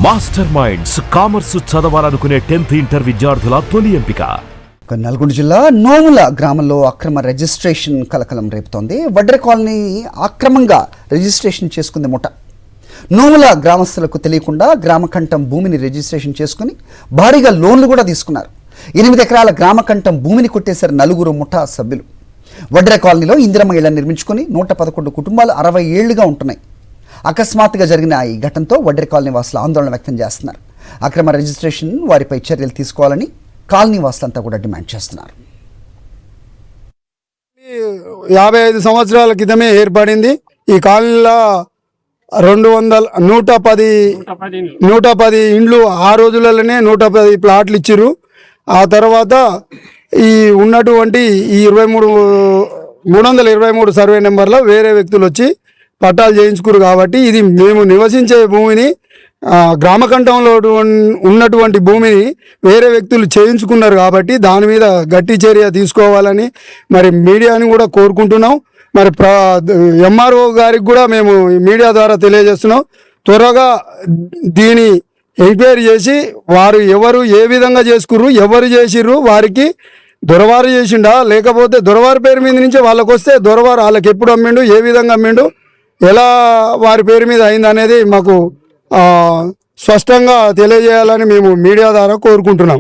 Master minds commerce చదవాలనుకునే 10th inter విద్యార్థుల తొలి ఎంపిక. నల్గొండ జిల్లా నోముల గ్రామంలో అక్రమ రిజిస్ట్రేషన్ కలకలం రేపుతోంది. వడ్రె కాలనీ అక్రమంగా రిజిస్ట్రేషన్ చేసుకుంది ముఠ. నోముల గ్రామస్తులకు తెలియకుండా గ్రామకంఠం భూమిని రిజిస్ట్రేషన్ చేసుకుని భారీగా లోన్లు కూడా తీసుకున్నారు. 8 ఎకరాల గ్రామకంఠం భూమిని కొట్టేశారు నలుగురు ముఠా సభ్యులు. వడ్రె కాలనీలో ఇందిరమ్మ ఇళ్లను నిర్మించుకుని 111 కుటుంబాలు 60 ఏళ్లుగా ఉంటున్నాయి. అకస్మాత్తుగా జరిగిన ఈ ఘటనతో వడ్రె కాలనీ వాసులు ఆందోళన వ్యక్తం చేస్తున్నారు. అక్రమ రిజిస్ట్రేషన్ వారిపై చర్యలు తీసుకోవాలని కాలనీ వాసులంతా కూడా డిమాండ్ చేస్తున్నారు. 55 సంవత్సరాల క్రితమే ఏర్పడింది. ఈ కాలనీలో 110 ఇండ్లు ఆ రోజులలోనే 110 ప్లాట్లు ఇచ్చిర్రు. ఆ తర్వాత ఈ ఉన్నటువంటి ఈ 323 సర్వే నెంబర్లో వేరే వ్యక్తులు వచ్చి పట్టాలు చేయించుకురు. కాబట్టి ఇది మేము నివసించే భూమిని గ్రామకంఠంలో ఉన్నటువంటి భూమిని వేరే వ్యక్తులు చేయించుకున్నారు. కాబట్టి దాని మీద గట్టి చర్య తీసుకోవాలని మరి మీడియాని కూడా కోరుకుంటున్నాం. మరి ఎంఆర్ఓ గారికి కూడా మేము మీడియా ద్వారా తెలియజేస్తున్నాం. త్వరగా దీని ఎంక్వైరీ చేసి వారు ఎవరు ఏ విధంగా చేసుకుర్రు, ఎవరు చేసిర్రు, వారికి దొరవారు చేసిండా లేకపోతే దొరవారి పేరు మీద నుంచి వాళ్ళకు వస్తే దొరవారు వాళ్ళకి ఎప్పుడు అమ్మిండు, ఏ విధంగా అమ్మిండు, ఎలా వారి పేరు మీద అయింది అనేది మాకు స్పష్టంగా తెలియజేయాలని మేము మీడియా ద్వారా కోరుకుంటున్నాం.